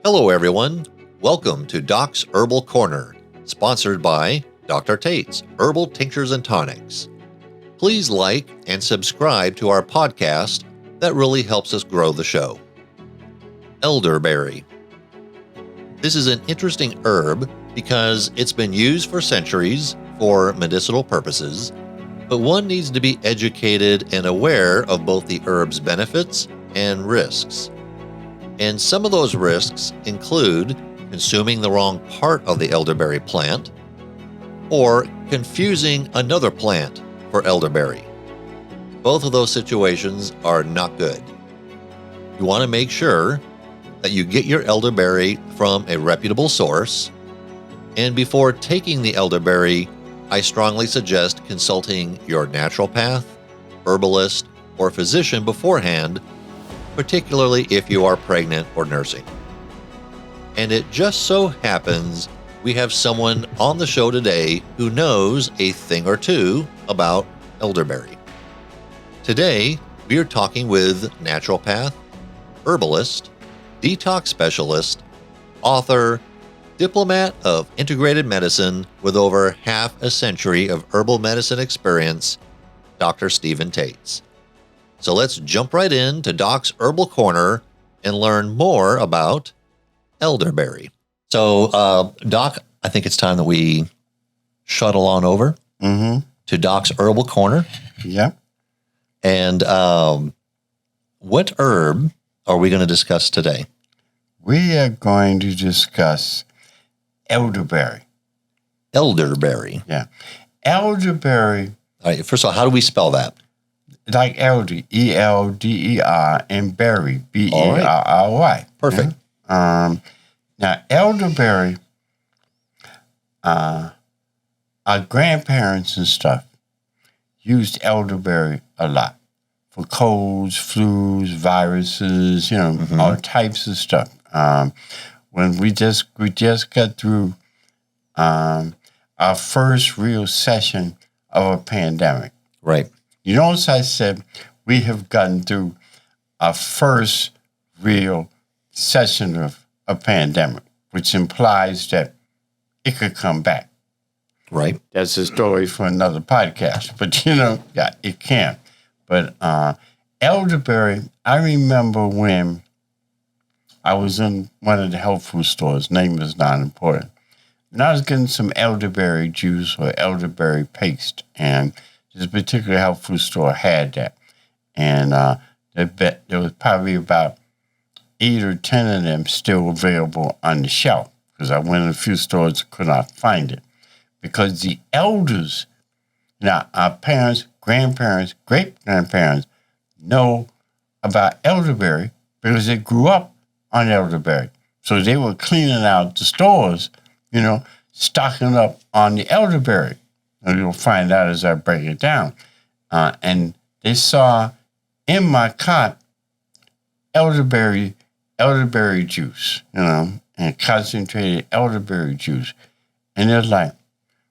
Hello, everyone. Welcome to Doc's Herbal Corner, sponsored by Dr. Tates, Herbal Tinctures and Tonics. Please like and subscribe to our podcast. That really helps us grow the show. Elderberry. This is an interesting herb because it's been used for centuries for medicinal purposes, but one needs to be educated and aware of both the herb's benefits and risks. And some of those risks include consuming the wrong part of the elderberry plant or confusing another plant for elderberry. Both of those situations are not good. You want to make sure that you get your elderberry from a reputable source, and before taking the elderberry, I strongly suggest consulting your naturopath, herbalist, or physician beforehand, particularly if you are pregnant or nursing. And it just so happens we have someone on the show today who knows a thing or two about elderberry. Today, we are talking with naturopath, herbalist, detox specialist, author, diplomat of integrated medicine with over half a century of herbal medicine experience, Dr. Stephen Tates. So let's jump right into Doc's Herbal Corner and learn more about elderberry. So, Doc, I think it's time that we shuttle on over to Doc's Herbal Corner. Yep. And what herb are we going to discuss today? We are going to discuss elderberry. Elderberry. Yeah. Elderberry. All right, first of all, how do we spell that? Like elder, E-L-D-E-R, and berry, B-E-R-R-Y. Perfect. Yeah? Now, elderberry, our grandparents and stuff used elderberry a lot for colds, flus, viruses, all types of stuff. When we just got through our first real session of a pandemic. Right. You notice I said we have gotten through our first real session of a pandemic, which implies that it could come back. Right. That's a story for another podcast. But, it can. But elderberry, I remember when I was in one of the health food stores, name is not important, and I was getting some elderberry juice or elderberry paste, and this particular health food store had that. And there was probably about 8 or 10 of them still available on the shelf, because I went in a few stores and could not find it. Because the elders, now our parents, grandparents, great-grandparents, know about elderberry because they grew up on elderberry. So they were cleaning out the stores, stocking up on the elderberry. And you'll find out as I break it down. And they saw in my cot elderberry juice, and concentrated elderberry juice. And they're like,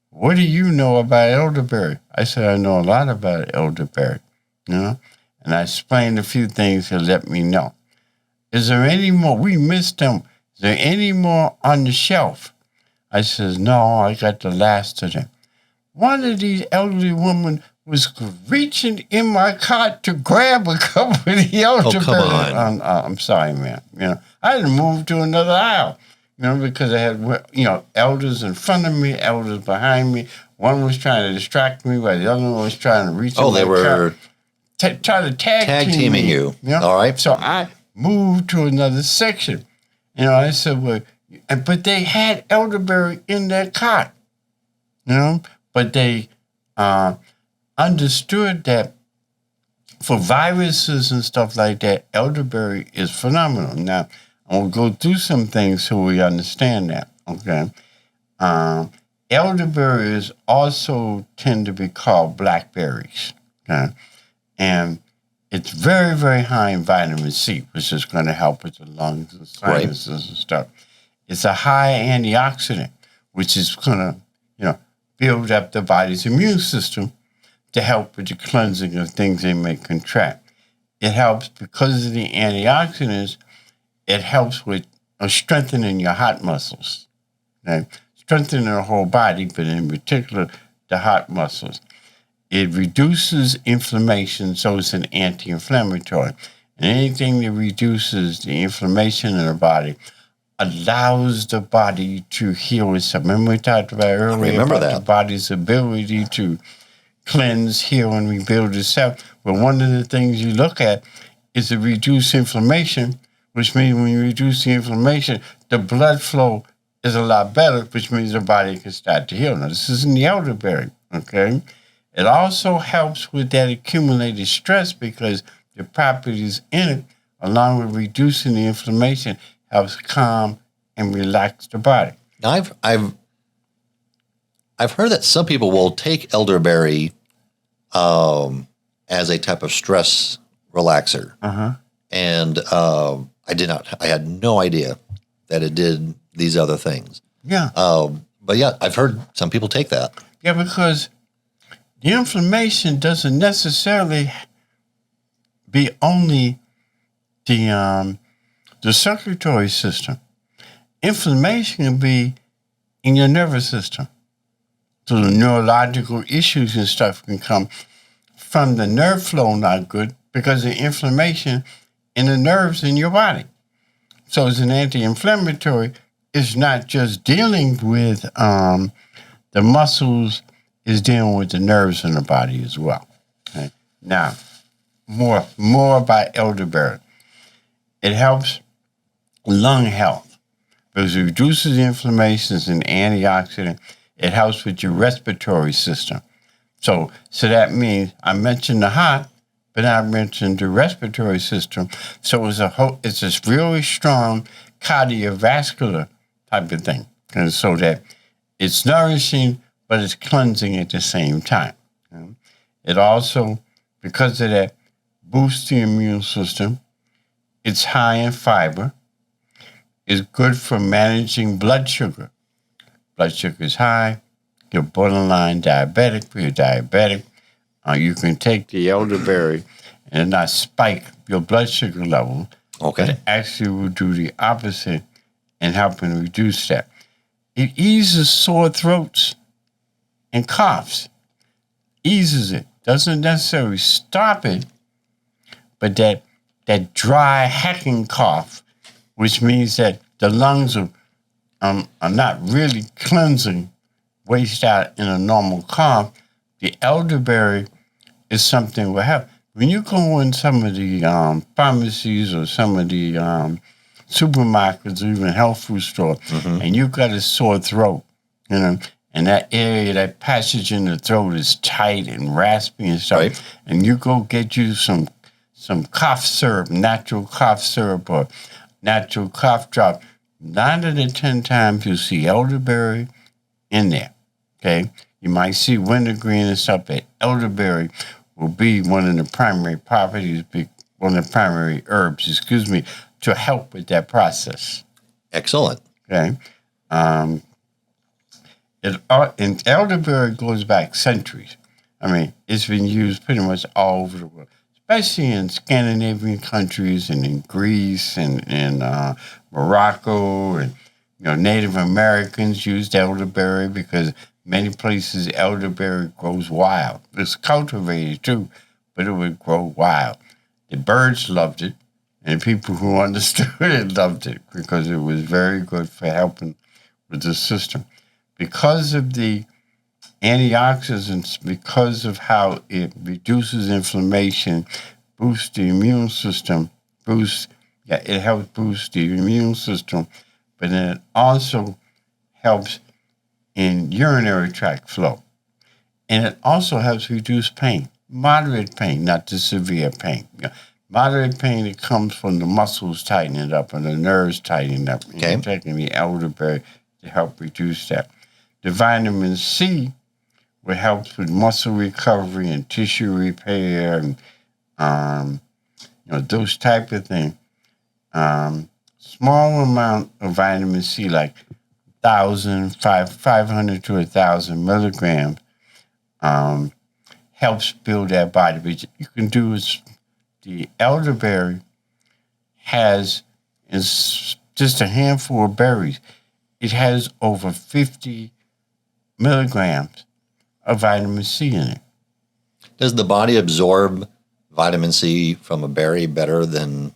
what do you know about elderberry? I said, I know a lot about elderberry, And I explained a few things to let me know. Is there any more? We missed them. Is there any more on the shelf? I said, no, I got the last of them. One of these elderly women was reaching in my cart to grab a couple of the elderberry. Oh, come on. I'm sorry, man. I had to move to another aisle, because I had, elders in front of me, elders behind me. One was trying to distract me while the other one was trying to reach in my they were cart. Trying to tag teaming you. All right. So I moved to another section. I said, but they had elderberry in their cart, But they understood that for viruses and stuff like that, elderberry is phenomenal. Now, I'm going to go through some things so we understand that, okay? Elderberries also tend to be called blackberries, okay? And it's very, very high in vitamin C, which is going to help with the lungs and sinuses and stuff. It's a high antioxidant, which is going to, build up the body's immune system to help with the cleansing of things they may contract. It helps because of the antioxidants. It helps with strengthening your heart muscles. Okay? Strengthening the whole body, but in particular, the heart muscles. It reduces inflammation, so it's an anti-inflammatory. And anything that reduces the inflammation in the body allows the body to heal itself. Remember we talked about earlier about the body's ability to cleanse, heal, and rebuild itself. Well, one of the things you look at is to reduce inflammation, which means when you reduce the inflammation, the blood flow is a lot better, which means the body can start to heal. Now, this is in the elderberry, okay? It also helps with that accumulated stress because the properties in it, along with reducing the inflammation, helps calm and relax the body. Now, I've heard that some people will take elderberry as a type of stress relaxer, and I had no idea that it did these other things. Yeah, but yeah, I've heard some people take that. Yeah, because the inflammation doesn't necessarily be only the circulatory system. Inflammation can be in your nervous system. So the neurological issues and stuff can come from the nerve flow not good because of inflammation in the nerves in your body. So as an anti-inflammatory, it's not just dealing with the muscles, it's dealing with the nerves in the body as well. Okay? Now, more about elderberry. It helps lung health because it reduces inflammation, it's an antioxidant. It helps with your respiratory system. So that means I mentioned the heart, but I mentioned the respiratory system. So it's a really strong cardiovascular type of thing. And so that it's nourishing, but it's cleansing at the same time. It also, because of that, boosts the immune system. It's high in fiber. It's good for managing blood sugar. Blood sugar is high. You're borderline diabetic. If you're diabetic, you can take the elderberry and not spike your blood sugar level. Okay. But it actually will do the opposite and helping reduce that. It eases sore throats and coughs. Eases it. Doesn't necessarily stop it, but that dry hacking cough, which means that the lungs are not really cleansing, waste out in a normal cough, the elderberry is something will help. When you go in some of the pharmacies or some of the supermarkets or even health food store, and you've got a sore throat, and that area, that passage in the throat is tight and raspy and stuff, right. And you go get you some cough syrup, natural cough syrup or natural cough drop, 9 out of 10 times you'll see elderberry in there, okay? You might see wintergreen and stuff, but elderberry will be one of the primary properties, one of the primary herbs, to help with that process. Excellent. Okay. And elderberry goes back centuries. I mean, it's been used pretty much all over the world, especially in Scandinavian countries and in Greece and in Morocco. And, Native Americans used elderberry because many places elderberry grows wild. It's cultivated too, but it would grow wild. The birds loved it, and people who understood it loved it because it was very good for helping with the system. Because of the antioxidants, because of how it reduces inflammation, boosts the immune system, it helps boost the immune system, but then it also helps in urinary tract flow. And it also helps reduce pain, moderate pain, not the severe pain. Moderate pain that comes from the muscles tightening up and the nerves tightening up. Okay. And you're taking the elderberry to help reduce that. The vitamin C will help with muscle recovery and tissue repair and those type of things. Small amount of vitamin C, like 500 to 1,000 milligrams, helps build that body. But you can do is the elderberry has just a handful of berries, it has over 50 milligrams of vitamin C in it. Does the body absorb vitamin C from a berry better than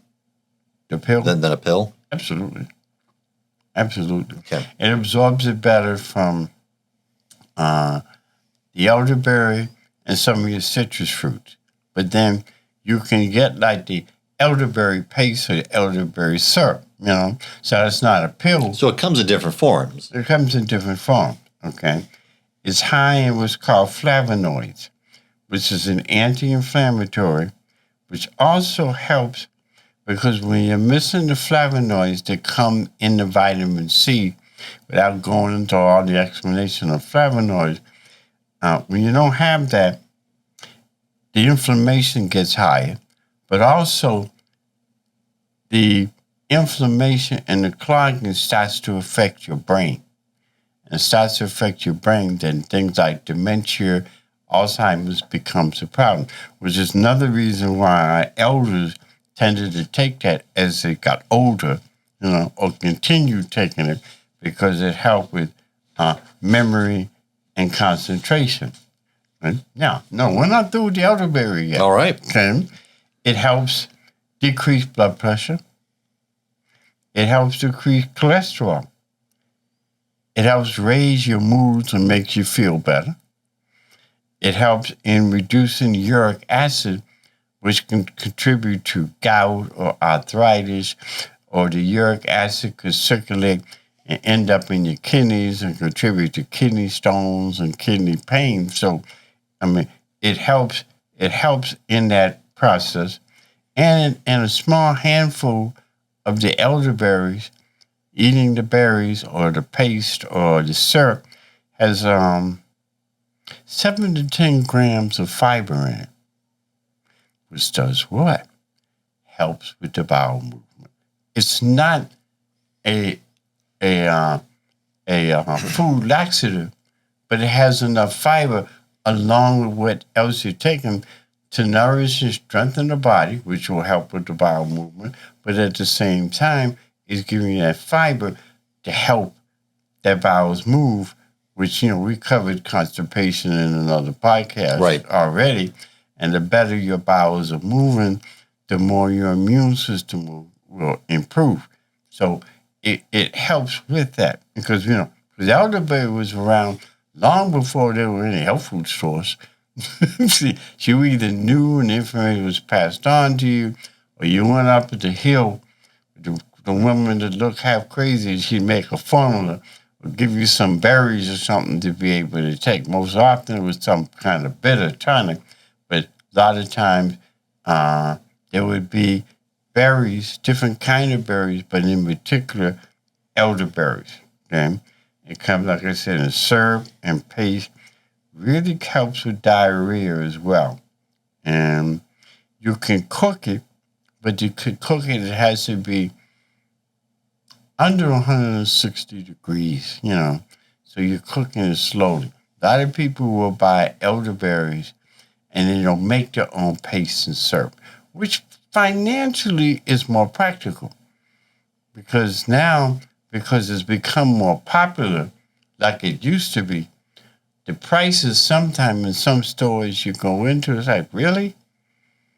The pill? than a pill? Absolutely. Absolutely. Okay. It absorbs it better from the elderberry and some of your citrus fruits. But then you can get like the elderberry paste or the elderberry syrup, So it's not a pill. So it comes in different forms. It comes in different forms, okay? It's high in what's called flavonoids, which is an anti-inflammatory, which also helps because when you're missing the flavonoids that come in the vitamin C, without going into all the explanation of flavonoids, when you don't have that, the inflammation gets higher, but also the inflammation and the clogging starts to affect your brain. And it starts to affect your brain, then things like dementia, Alzheimer's becomes a problem, which is another reason why our elders tended to take that as they got older, or continued taking it because it helped with memory and concentration. Right? Now, no, we're not through with the elderberry yet. All right. Okay? It helps decrease blood pressure. It helps decrease cholesterol. It helps raise your moods and makes you feel better. It helps in reducing uric acid, which can contribute to gout or arthritis, or the uric acid could circulate and end up in your kidneys and contribute to kidney stones and kidney pain. So, it helps in that process. And a small handful of the elderberries, eating the berries or the paste or the syrup, has 7 to 10 grams of fiber in it, which does what? Helps with the bowel movement. It's not a food laxative, but it has enough fiber along with what else you're taking to nourish and strengthen the body, which will help with the bowel movement, but at the same time, it's giving you that fiber to help that bowels move, which, we covered constipation in another podcast already. And the better your bowels are moving, the more your immune system will improve. So it helps with that because, because elderberry was around long before there were any health food stores. See, you either knew and the information was passed on to you, or you went up at the hill with the woman that looked half crazy, and she'd make a formula or give you some berries or something to be able to take. Most often it was some kind of bitter tonic, but a lot of times there would be berries, different kind of berries, but in particular elderberries. Okay? It comes, like I said, in syrup and paste. Really helps with diarrhea as well. And you can cook it, but you could cook it, it has to be under 160 degrees, So you're cooking it slowly. A lot of people will buy elderberries and then they'll make their own paste and syrup, which financially is more practical. Because now, because it's become more popular, like it used to be, the prices sometimes in some stores you go into, it's like, really?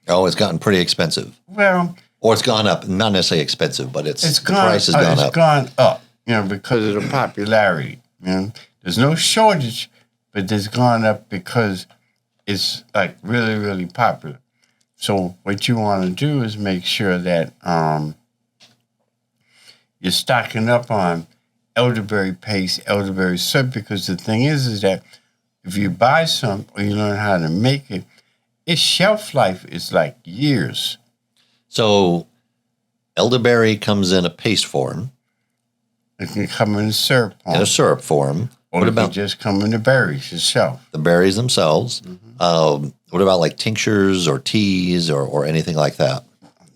Oh, it's gotten pretty expensive. Well, or it's gone up. Not necessarily expensive, but the price has gone up. It's gone up, because of the popularity. There's no shortage, but it's gone up because it's like really, really popular. So what you want to do is make sure that you're stocking up on elderberry paste, elderberry syrup, because the thing is that if you buy some or you learn how to make it, its shelf life is like years. So elderberry comes in a paste form. It can come in a syrup form. In a syrup form. Or it can just come in the berries itself. The berries themselves. Mm-hmm. What about like tinctures or teas or anything like that?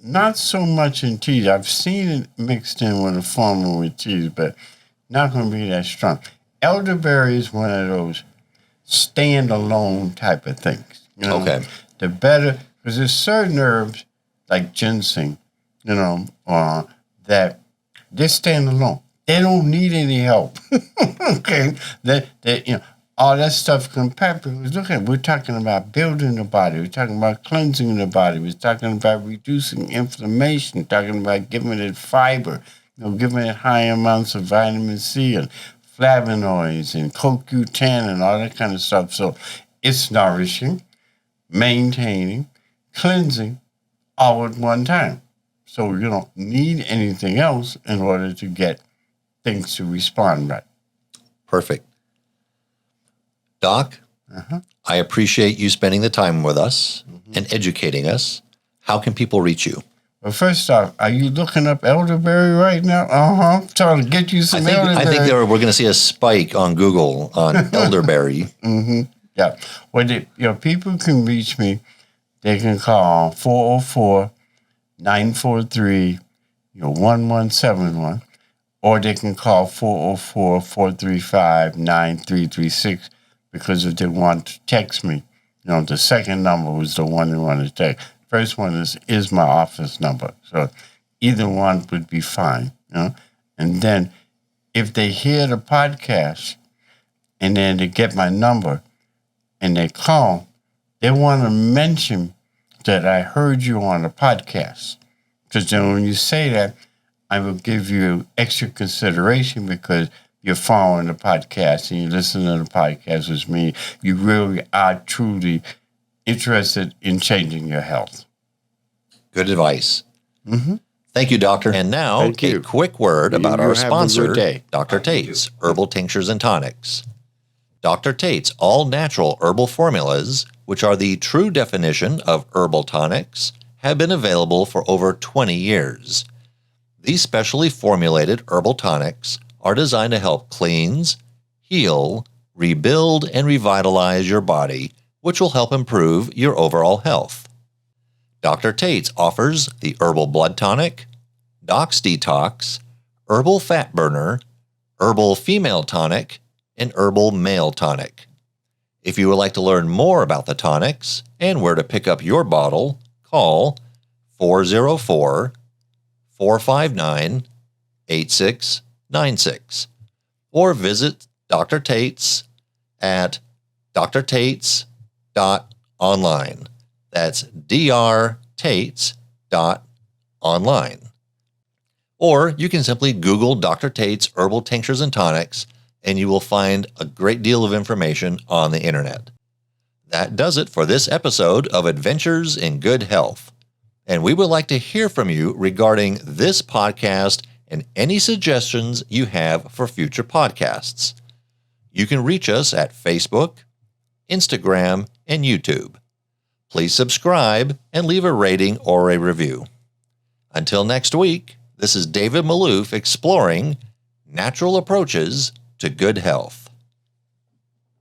Not so much in teas. I've seen it mixed in with a formula with teas, but not going to be that strong. Elderberry is one of those stand-alone type of things. Okay. The better, because there's certain herbs like ginseng, that They're staying alone. They don't need any help. Okay, all that stuff compared. Look at, we're talking about building the body. We're talking about cleansing the body. We're talking about reducing inflammation. Talking about giving it fiber. Giving it high amounts of vitamin C and flavonoids and CoQ10 and all that kind of stuff. So it's nourishing, maintaining, cleansing, all at one time. So you don't need anything else in order to get things to respond right. Perfect. Doc, I appreciate you spending the time with us and educating us. How can people reach you? Well, first off, are you looking up elderberry right now? Trying to get you some elderberry. I think we're going to see a spike on Google on elderberry. Yeah. Well, people can reach me. They can call 404-943-1171, or they can call 404-435-9336, because if they want to text me, the second number was the one they want to text. First one is my office number. So either one would be fine. And then if they hear the podcast and then they get my number and they call, they want to mention that I heard you on the podcast. Because then when you say that, I will give you extra consideration because you're following the podcast and you listen to the podcast, which means you really are truly interested in changing your health. Good advice. Thank you, Doctor. And now, a quick word about our sponsor, Dr. Tates, Herbal Tinctures and Tonics. Dr. Tates all-natural herbal formulas, which are the true definition of herbal tonics, have been available for over 20 years. These specially formulated herbal tonics are designed to help cleanse, heal, rebuild, and revitalize your body, which will help improve your overall health. Dr. Tates offers the Herbal Blood Tonic, Doc's Detox, Herbal Fat Burner, Herbal Female Tonic, and Herbal Male Tonic. If you would like to learn more about the tonics and where to pick up your bottle, call 404-459-8696 or visit Dr. Tates at drtates.online. That's drtates.online. Or you can simply Google Dr. Tates Herbal Tinctures and Tonics, and you will find a great deal of information on the internet. That does it for this episode of Adventures in Good Health. And we would like to hear from you regarding this podcast and any suggestions you have for future podcasts. You can reach us at Facebook, Instagram, and YouTube. Please subscribe and leave a rating or a review. Until next week, this is David Malouf exploring natural approaches to good health.